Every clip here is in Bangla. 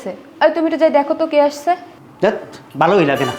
আসতেছে। এই তুমি তো যাই দেখো তো কে আসছে। দেখ ভালোই লাগে না।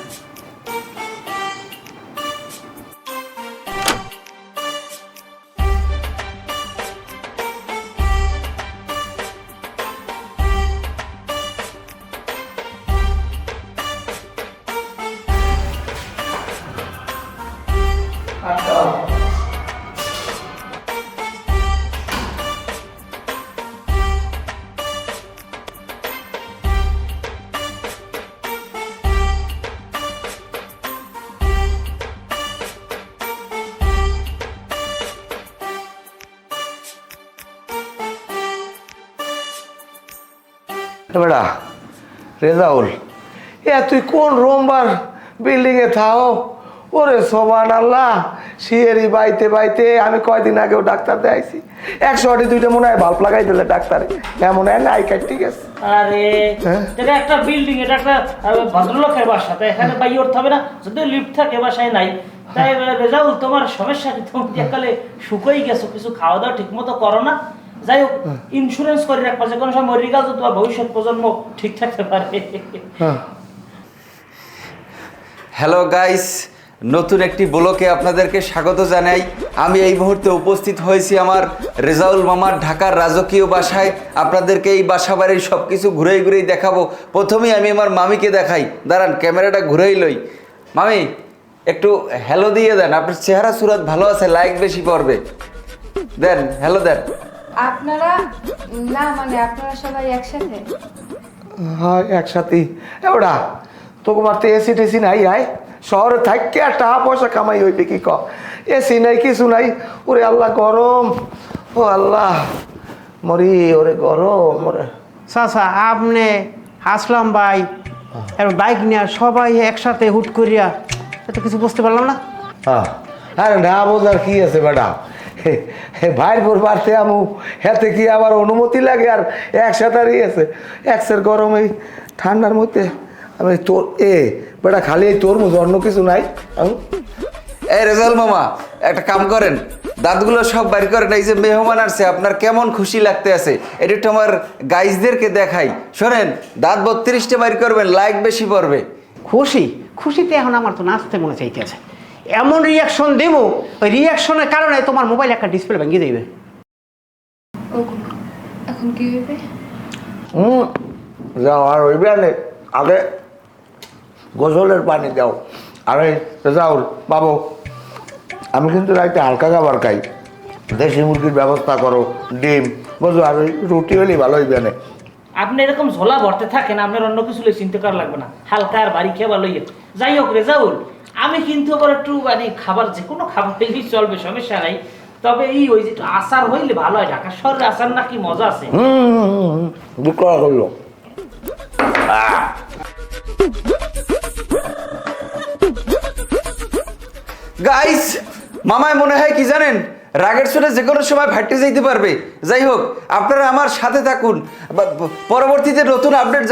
বেড়া রেজাউল, তুই কোন রোমবার বিল্ডিংয়ে থাও? ওরে সোমান আল্লাহ, শিয়েরি বাইতে বাইতে আমি কয়দিন আগেও ডাক্তার দেখাইছি, 102টা মনে হয় বাল্ব লাগাই দিলে ডাক্তারে, এমন হয় না আই কার্ড ঠিক আছে। আরে এটা একটা বিল্ডিং, এটা একটা ভদ্রলোকের বাসা, তাই এখানে বাইরে উঠতে হবে না? যদি লিফট থাকে বাসায় নাই, তাই রেজাউল তোমার সমস্যা কি? তুমি একালে শুকোই গেছো, কিছু খাওয়া দাওয়া ঠিক মতো করো না। যাই হোক, ইন্স্যুরেন্স করে রাখবা, যে কোনো সময় মরে গেল তোমার ভবিষ্যৎ প্রজন্ম ঠিক থাকতে পারে। হ্যালো গাইস, নতুন একটি ব্লকে আপনাদেরকে স্বাগত জানাই। আমি এই মুহূর্তে উপস্থিত হয়েছি আমার রেজাউল মামার ঢাকার রাজকীয় বাসায়। আপনাদেরকে এই বাসা বাড়ির সব কিছু ঘুরেই ঘুরেই দেখাবো। প্রথমেই আমি আমার মামিকে দেখাই, দাঁড়ান ক্যামেরাটা ঘুরেই লই। মামি একটু হ্যালো দিয়ে দেন, আপনার চেহারা সুরত ভালো আছে, লাইক বেশি পড়বে। দেন হ্যালো দেন। আপনারা না মানে আপনারা সবাই একসাথে? হ্যাঁ একসাথেই। ওরা তোমার তো এসি টেসি নাই, আয় শহরে থাকতে আর টাকা পয়সা কামাই হইবে কি ক? এসি নাই কিছু নাই, ওরে আল্লাহ গরম, ও আল্লাহ মরি, ওরে গরম ওরে। চাচা আপনি আসলাম ভাই আর বাইক নিয়ে সবাই একসাথে হুট করিয়া, এত কিছু বুঝতে পারলাম না। হ্যাঁ আরে না বোঝার কি আছে বেটা, ভাইয়ের পর বাড়তে আমু হেতে কি আবার অনুমতি লাগে? আর একসাথে আছে একসের গরম এই ঠান্ডার মধ্যে আমি তোর বেটা খালি এই তরমুজ, অন্য কিছু নাই। এই রেজাউল মামা একটা কাম করেন, দাঁতগুলো সব বাইর করেন। এই যে মেহমান আসছে, আপনার কেমন খুশি লাগতে আছে এটা একটু আমার গাইজদেরকে দেখাই। শোনেন, দাঁত 32টা বাইর করবেন, লাইক বেশি পড়বে। খুশি খুশিতে এখন আমার তো নাচতে মনে চাইতেছে। এমন রিয়াকশন দেবো, ওই রিয়াকশনের কারণে তোমার মোবাইল একটা ডিসপ্লে ভেঙে দেবে। এখন কি হইবে? যাও আর ওইবে আগে গোসলের পানি দাও। আরে যাও বাবু, আমি কিন্তু রাইতে হালকা খাবার খাই, দেশি মুরগির ব্যবস্থা করো, ডিম বুঝো, আর ওই রুটি হলেই ভালো হইবে না। আপনি এরকম ঝোলা ভরতে থাকেন, আপনার অন্য কিছু চিন্তা করা লাগবে না, হালকা আর বাড়ি খেয়ে ভালো। যাই হোক রেজাউল, আমি কিন্তু আবার একটু মানে খাবার, যে কোনো খাবার হইলেই চলবে, সমস্যা নাই। তবে এই ওই যে আচার হইলে ভালো হয়, ঢাকা শহরের আচার নাকি মজা আছে। বিক্রয় করলো গাইস, মামায় মনে হয় কি জানেন, রাগের চোটে যে কোনো সময় ফাটতে যাইতে পারবে। যাই হোক, আপনারা আমার সাথে থাকুন, পরবর্তীতে নতুন আপডেট জানাই।